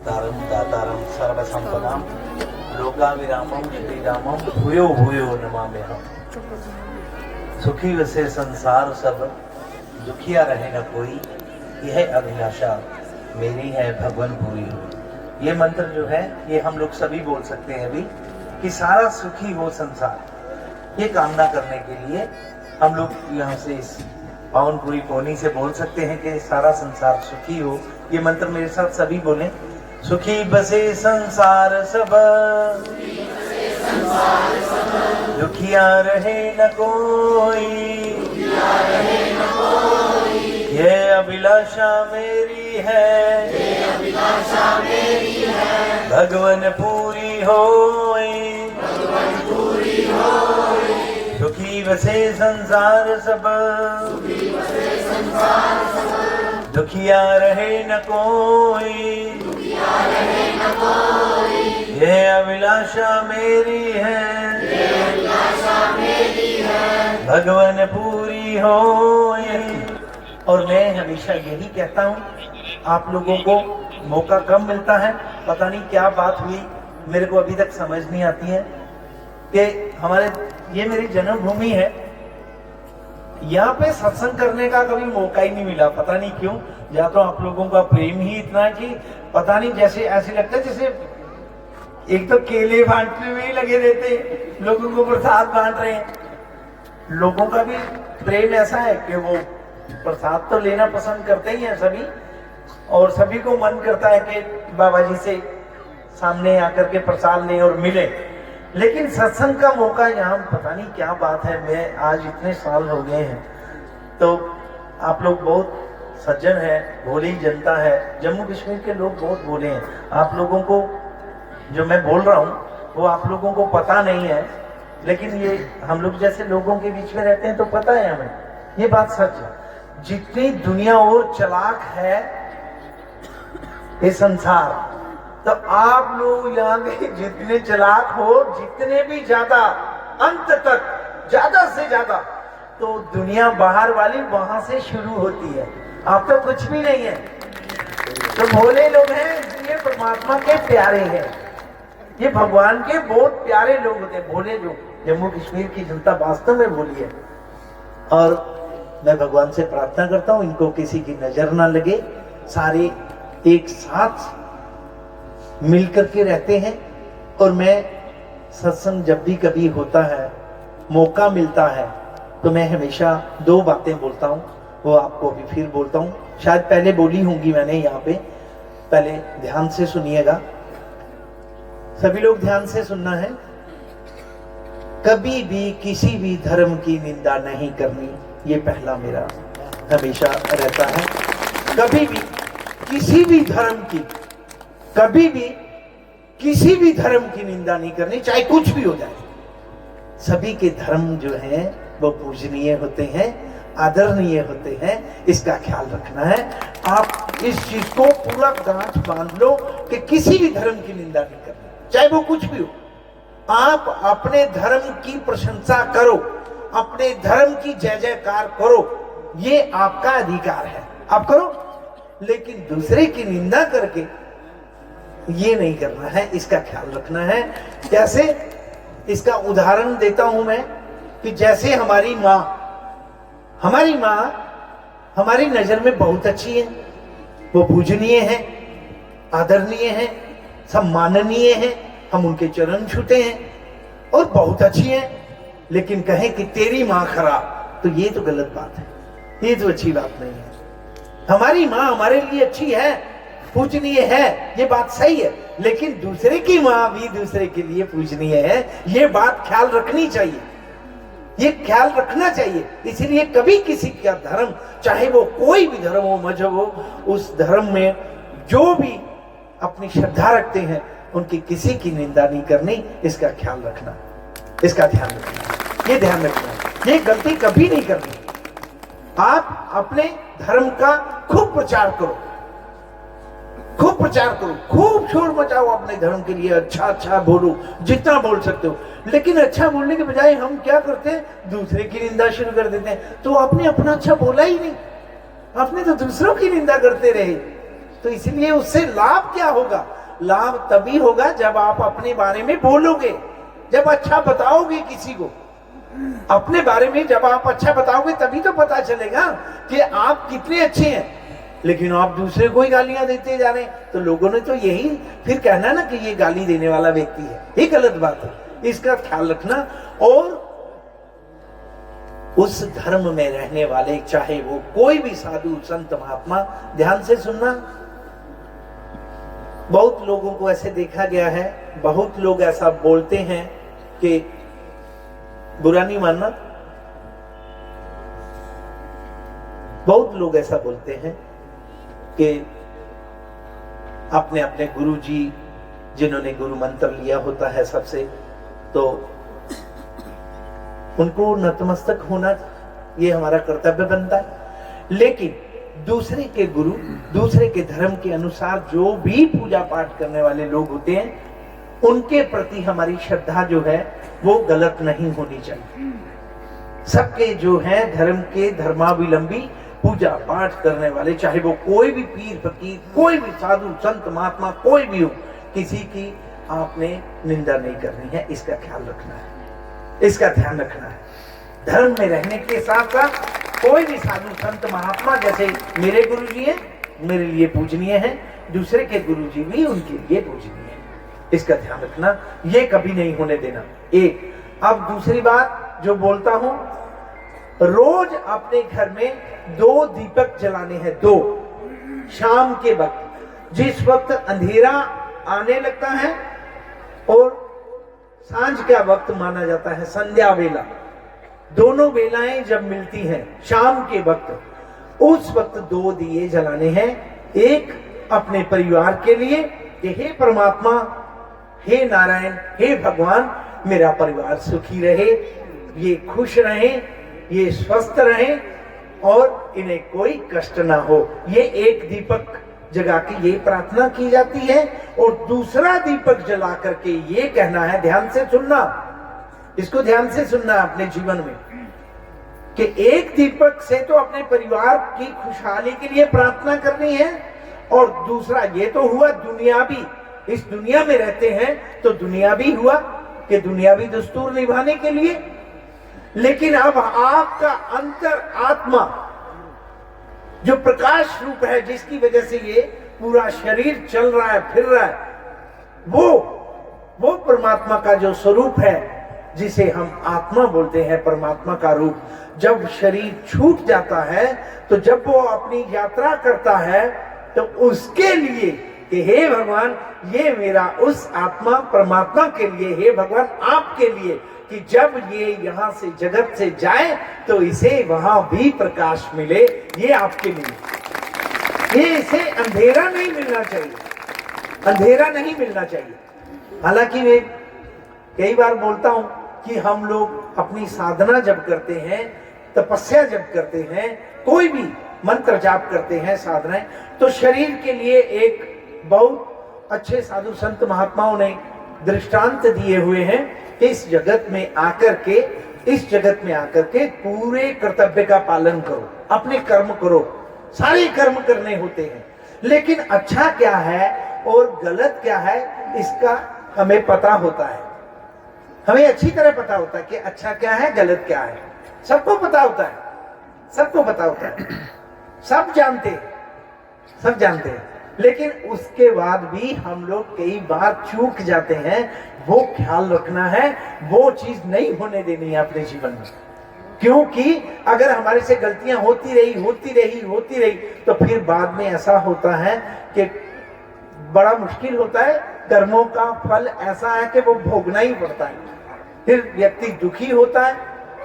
तारं दातारं सर्वसंपदां लोकाभिरामं श्रीरामं भूयो भूयो नमाम्यहम्। सुखी वसे संसार सब, दुखिया रहे न कोई, यह अभिलाषा मेरी है भगवान पूरी हो। ये मंत्र जो है ये हम लोग सभी बोल सकते हैं अभी कि सारा सुखी हो संसार, ये कामना करने के लिए हम लोग यहाँ से इस पावनपुरी कोनी से बोल सकते हैं कि सारा संसार सुखी हो। ये मंत्र मेरे साथ सभी बोलें। सुखी बसे संसार सब, दुखिया रहे न कोई, ये अभिलाषा मेरी है, भगवान पूरी होई। सुखी बसे संसार सब, दुखिया रहे न कोई, ये अभिलाषा मेरी है, भगवान पूरी होए। और मैं हमेशा यही कहता हूँ, आप लोगों को मौका कम मिलता है, पता नहीं क्या बात हुई, मेरे को अभी तक समझ नहीं आती है कि हमारे ये मेरी जन्मभूमि है, यहाँ पे सत्संग करने का कभी मौका ही नहीं मिला, पता नहीं क्यों। या तो आप लोगों का प्रेम ही इतना है कि पता नहीं, जैसे ऐसे लगता है जैसे एक तो केले बांटने में ही लगे रहते हैं, लोगों को प्रसाद बांट रहे हैं। लोगों का भी प्रेम ऐसा है कि वो प्रसाद तो लेना पसंद करते ही हैं सभी, और सभी को मन करता है कि बाबा जी से सामने आकर के प्रसाद लें और मिले। लेकिन सत्संग का मौका यहाँ पता नहीं क्या बात है, मैं आज इतने साल हो गए हैं, तो आप लोग बहुत सज्जन है, भोली जनता है, जम्मू कश्मीर के लोग बहुत भोले हैं। आप लोगों को जो मैं बोल रहा हूँ वो आप लोगों को पता नहीं है, लेकिन ये हम लोग जैसे लोगों के बीच में रहते हैं तो पता है हमें, ये बात सच है। जितनी दुनिया और चालाक है ये संसार, तो आप लोग यहाँ के जितने चालाक हो, जितने भी ज्यादा अंत तक ज्यादा से ज्यादा, तो दुनिया बाहर वाली वहां से शुरू होती है, आप तो कुछ भी नहीं है। तो भोले लोग हैं, इसलिए परमात्मा के प्यारे हैं, ये भगवान के बहुत प्यारे लोग होते हैं भोले लोग। जम्मू कश्मीर की जनता वास्तव में भोली है, और मैं भगवान से प्रार्थना करता हूँ इनको किसी की नजर ना लगे, सारे एक साथ मिलकर के रहते हैं। और मैं सत्संग जब भी कभी होता है, मौका मिलता है, तो मैं हमेशा दो बातें बोलता हूँ, वो आपको अभी फिर बोलता हूँ, शायद पहले बोली होंगी मैंने यहाँ पे, पहले ध्यान से सुनिएगा, सभी लोग ध्यान से सुनना है। कभी भी किसी भी धर्म की निंदा नहीं करनी, ये पहला मेरा हमेशा रहता है। कभी भी किसी भी धर्म की, कभी भी किसी भी धर्म की निंदा नहीं करनी, चाहे कुछ भी हो जाए। सभी के धर्म जो हैं वो पूजनीय होते हैं, आदरणीय होते हैं, इसका ख्याल रखना है। आप इस चीज को पूरा गांठ बांध लो कि किसी भी धर्म की निंदा नहीं करनी, चाहे वो कुछ भी हो। आप अपने धर्म की प्रशंसा करो, अपने धर्म की जय जयकार करो, ये आपका अधिकार है, आप करो। लेकिन दूसरे की निंदा करके ये नहीं करना है, इसका ख्याल रखना है। कैसे, इसका उदाहरण देता हूं मैं कि जैसे हमारी माँ हमारी नजर में बहुत अच्छी है, वो पूजनीय है, आदरणीय है, सम्माननीय है, हम उनके चरण छूते हैं और बहुत अच्छी है। लेकिन कहें कि तेरी माँ खराब, तो ये तो गलत बात है, ये तो अच्छी बात नहीं है। हमारी माँ हमारे लिए अच्छी है, पूजनीय है, ये बात सही है, लेकिन दूसरे की माँ भी दूसरे के लिए पूजनीय है, ये बात ख्याल रखनी चाहिए, ये ख्याल रखना चाहिए। इसीलिए कभी किसी का धर्म, चाहे वो कोई भी धर्म हो, मजहब हो, उस धर्म में जो भी अपनी श्रद्धा रखते हैं उनकी किसी की निंदा नहीं करनी, इसका ख्याल रखना, इसका ध्यान रखना, ये ध्यान रखना, ये गलती कभी नहीं करनी। आप अपने धर्म का खूब प्रचार करो, खूब प्रचार करो, खूब शोर मचाओ अपने धर्म के लिए, अच्छा अच्छा बोलो, जितना बोल सकते हो। लेकिन अच्छा बोलने के बजाय हम क्या करते हैं, दूसरे की निंदा शुरू कर देते हैं। तो आपने अपना अच्छा बोला ही नहीं, आपने तो दूसरों की निंदा करते रहे। तो इसलिए उससे लाभ क्या होगा? लाभ तभी होगा जब आप अपने बारे में बोलोगे, जब अच्छा बताओगे किसी को। अपने बारे में जब आप अच्छा बताओगे तभी तो पता चलेगा कि आप कितने अच्छे हैं। लेकिन आप दूसरे को ही गालियां देते जा रहे हैं, तो लोगों ने तो यही फिर कहना ना कि ये गाली देने वाला व्यक्ति है। ये गलत बात है, इसका ख्याल रखना। और उस धर्म में रहने वाले, चाहे वो कोई भी साधु संत महात्मा, ध्यान से सुनना। बहुत लोगों को ऐसे देखा गया है, बहुत लोग ऐसा बोलते हैं कि बुरा नहीं मानना, बहुत लोग ऐसा बोलते हैं कि अपने अपने गुरु जी, जिन्होंने गुरु मंत्र लिया होता है सबसे, तो उनको नतमस्तक होना ये हमारा कर्तव्य बनता है। लेकिन दूसरे के गुरु, दूसरे के धर्म के अनुसार जो भी पूजा पाठ करने वाले लोग होते हैं, उनके प्रति हमारी श्रद्धा जो है वो गलत नहीं होनी चाहिए। सबके जो है धर्म के धर्मावलंबी पूजा पाठ करने वाले, चाहे वो कोई भी पीर फकीर, कोई भी साधु संत महात्मा कोई भी हो, किसी की आपने निंदा नहीं करनी है। इसका ख्याल रखना है, इसका ध्यान रखना है। धर्म में रहने के साथ साथ कोई भी साधु संत महात्मा, जैसे मेरे गुरु जी हैं, मेरे लिए पूजनीय हैं, दूसरे के गुरु जी भी उनके लिए पूजनीय है। इसका ध्यान रखना, ये कभी नहीं होने देना। एक अब दूसरी बात जो बोलता हूं, रोज अपने घर में 2 दीपक जलाने हैं। 2 शाम के वक्त, जिस वक्त अंधेरा आने लगता है, और सांझ का वक्त माना जाता है संध्या वेला। दोनों वेलाएं जब मिलती हैं शाम के वक्त, उस वक्त 2 दिए जलाने हैं। एक अपने परिवार के लिए कि हे परमात्मा, हे नारायण, हे भगवान, मेरा परिवार सुखी रहे, ये खुश रहे, ये स्वस्थ रहे और इन्हें कोई कष्ट ना हो। ये एक दीपक जगा के ये प्रार्थना की जाती है। और दूसरा दीपक जला करके ये कहना है, ध्यान से सुनना, इसको ध्यान से सुनना अपने जीवन में, कि एक दीपक से तो अपने परिवार की खुशहाली के लिए प्रार्थना करनी है, और दूसरा ये तो हुआ दुनियावी, इस दुनिया में रहते हैं तो दुनियावी हुआ कि दुनियावी दस्तूर निभाने के लिए। लेकिन अब आपका अंतर आत्मा जो प्रकाश रूप है, जिसकी वजह से ये पूरा शरीर चल रहा है, फिर रहा है, वो परमात्मा का जो स्वरूप है, जिसे हम आत्मा बोलते हैं, परमात्मा का रूप, जब शरीर छूट जाता है, तो जब वो अपनी यात्रा करता है, तो उसके लिए कि हे भगवान, ये मेरा उस आत्मा परमात्मा के लिए, हे भगवान आपके लिए, कि जब ये यहां से जगत से जाए तो इसे वहां भी प्रकाश मिले, ये आपके लिए। ये इसे अंधेरा नहीं मिलना चाहिए, अंधेरा नहीं मिलना चाहिए। हालांकि मैं कई बार बोलता हूं कि हम लोग अपनी साधना जब करते हैं, तपस्या जब करते हैं, कोई भी मंत्र जाप करते हैं, साधनाएं, तो शरीर के लिए एक बहुत अच्छे साधु संत महात्माओं ने दृष्टांत दिए हुए हैं कि इस जगत में आकर के पूरे कर्तव्य का पालन करो, अपने कर्म करो, सारे कर्म करने होते हैं। लेकिन अच्छा क्या है और गलत क्या है, इसका हमें पता होता है, हमें अच्छी तरह पता होता है कि अच्छा क्या है, गलत क्या है, सबको पता होता है, सबको पता होता है, सब जानते हैं। लेकिन उसके बाद भी हम लोग कई बार चूक जाते हैं। वो ख्याल रखना है, वो चीज नहीं होने देनी है अपने जीवन में, क्योंकि अगर हमारे से गलतियां होती रही तो फिर बाद में ऐसा होता है कि बड़ा मुश्किल होता है। कर्मों का फल ऐसा है कि वो भोगना ही पड़ता है। फिर व्यक्ति दुखी होता है,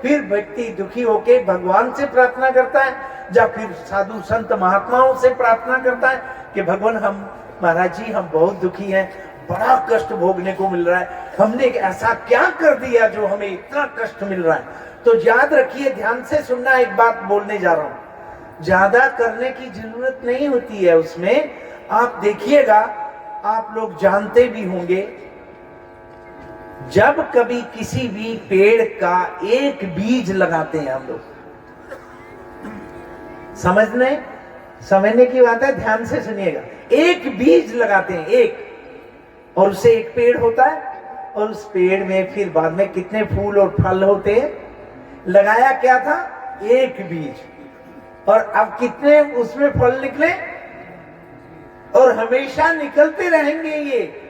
फिर व्यक्ति दुखी होके भगवान से प्रार्थना करता है, या फिर साधु संत महात्माओं से प्रार्थना करता है कि भगवान, हम महाराज जी, हम बहुत दुखी हैं, बड़ा कष्ट भोगने को मिल रहा है, हमने ऐसा क्या कर दिया जो हमें इतना कष्ट मिल रहा है। तो याद रखिए, ध्यान से सुनना, एक बात बोलने जा रहा हूं, ज्यादा करने की जरूरत नहीं होती है उसमें। आप देखिएगा, आप लोग जानते भी होंगे, जब कभी किसी भी पेड़ का एक बीज लगाते हैं हम लोग, समझने की बात है, ध्यान से सुनिएगा, एक बीज लगाते हैं, एक, और उससे एक पेड़ होता है, और उस पेड़ में फिर बाद में कितने फूल और फल होते हैं। लगाया क्या था? एक बीज, और अब कितने उसमें फल निकले, और हमेशा निकलते रहेंगे ये।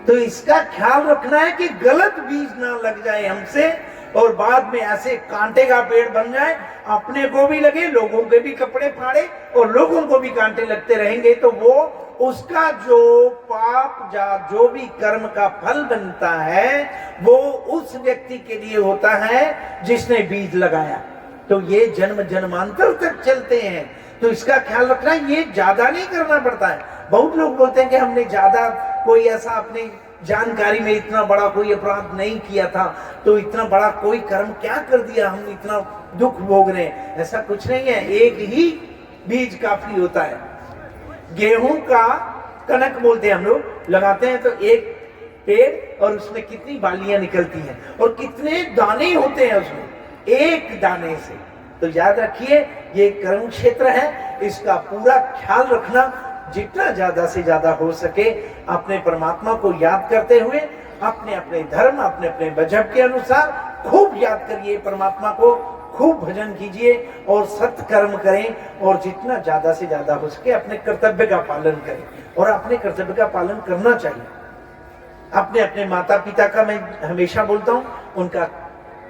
तो इसका ख्याल रखना है कि गलत बीज ना लग जाए हमसे, और बाद में ऐसे कांटे का पेड़ बन जाए, अपने को भी लगे, लोगों के भी कपड़े फाड़े, और लोगों को भी कांटे लगते रहेंगे। तो वो उसका जो पाप जो भी कर्म का फल बनता है, वो उस व्यक्ति के लिए होता है जिसने बीज लगाया। तो ये जन्म जन्मांतर तक चलते हैं। तो इसका ख्याल रखना, ये ज्यादा नहीं करना पड़ता है। बहुत लोग बोलते हैं कि हमने ज्यादा कोई ऐसा अपनी जानकारी में इतना बड़ा कोई अपराध नहीं किया था, तो इतना बड़ा कोई कर्म क्या कर दिया, हम इतना दुख भोग रहे हैं। ऐसा कुछ नहीं है, एक ही बीज काफी होता है। गेहूं का कनक बोलते हैं हम लोग, लगाते हैं तो एक पेड़, और उसमें कितनी बालियां निकलती हैं, और कितने दाने होते हैं उसमें एक दाने से। तो याद रखिए, ये कर्म क्षेत्र है, इसका पूरा ख्याल रखना। जितना ज्यादा से ज्यादा हो सके अपने परमात्मा को याद करते हुए, अपने अपने धर्म, अपने अपने मजहब के अनुसार खूब याद करिए परमात्मा को, खूब भजन कीजिए और सत्य कर्म करें, और जितना ज्यादा से ज्यादा हो सके अपने कर्तव्य का पालन करें। और अपने कर्तव्य का पालन करना चाहिए। अपने अपने माता पिता का मैं हमेशा बोलता हूं, उनका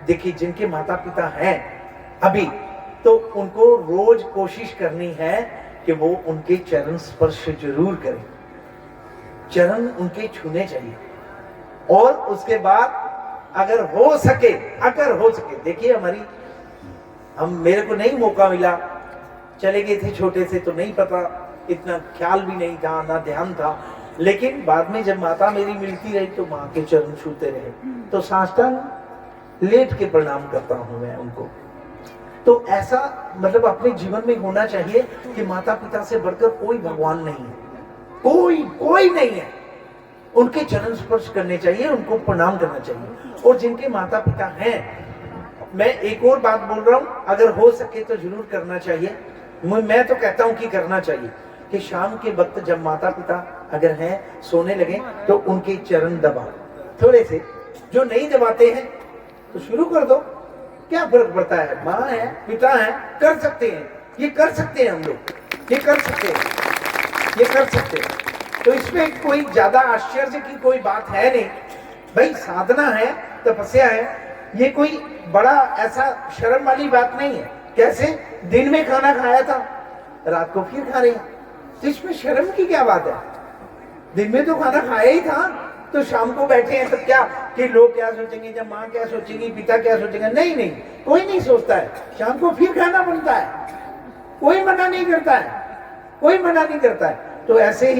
देखिए, जिनके माता पिता हैं अभी, तो उनको रोज कोशिश करनी है कि वो उनके चरण स्पर्श जरूर करें, चरण उनके छूने चाहिए। और उसके बाद अगर हो सके देखिए, मेरे को नहीं मौका मिला, चले गए थे छोटे से, तो नहीं पता, इतना ख्याल भी नहीं था, ना ध्यान था। लेकिन बाद में जब माता मेरी मिलती रही तो माँ के चरण छूते रहे, तो साष्टांग लेट के प्रणाम करता हूं मैं उनको। तो ऐसा मतलब अपने जीवन में होना चाहिए कि माता पिता से बढ़कर कोई भगवान नहीं है, कोई नहीं है। उनके चरण स्पर्श करने चाहिए, उनको प्रणाम करना चाहिए। और जिनके माता पिता हैं, मैं एक और बात बोल रहा हूं, अगर हो सके तो जरूर करना चाहिए। मैं तो कहता हूं कि करना चाहिए कि शाम के वक्त जब माता पिता अगर हैं, सोने लगे, तो उनके चरण दबा थोड़े से। जो नहीं दबाते हैं तो शुरू कर दो, क्या फर्क पड़ता है। माँ है, पिता है, कर सकते हैं, ये कर सकते हैं हम लोग, ये कर सकते हैं। तो इसमें कोई ज्यादा आश्चर्य की कोई बात है नहीं भाई। साधना है, तपस्या है, ये कोई बड़ा ऐसा शर्म वाली बात नहीं है। कैसे दिन में खाना खाया था, रात को फिर खा रहे हैं, तो इसमें शर्म की क्या बात है। दिन में तो खाना खाया ही था, तो शाम को बैठे हैं तो क्या कि लोग क्या सोचेंगे, जब माँ क्या सोचेगी, पिता क्या सोचेगा। नहीं, कोई नहीं सोचता है। शाम को फिर खाना बनता है, कोई मना नहीं करता है। तो ऐसे ही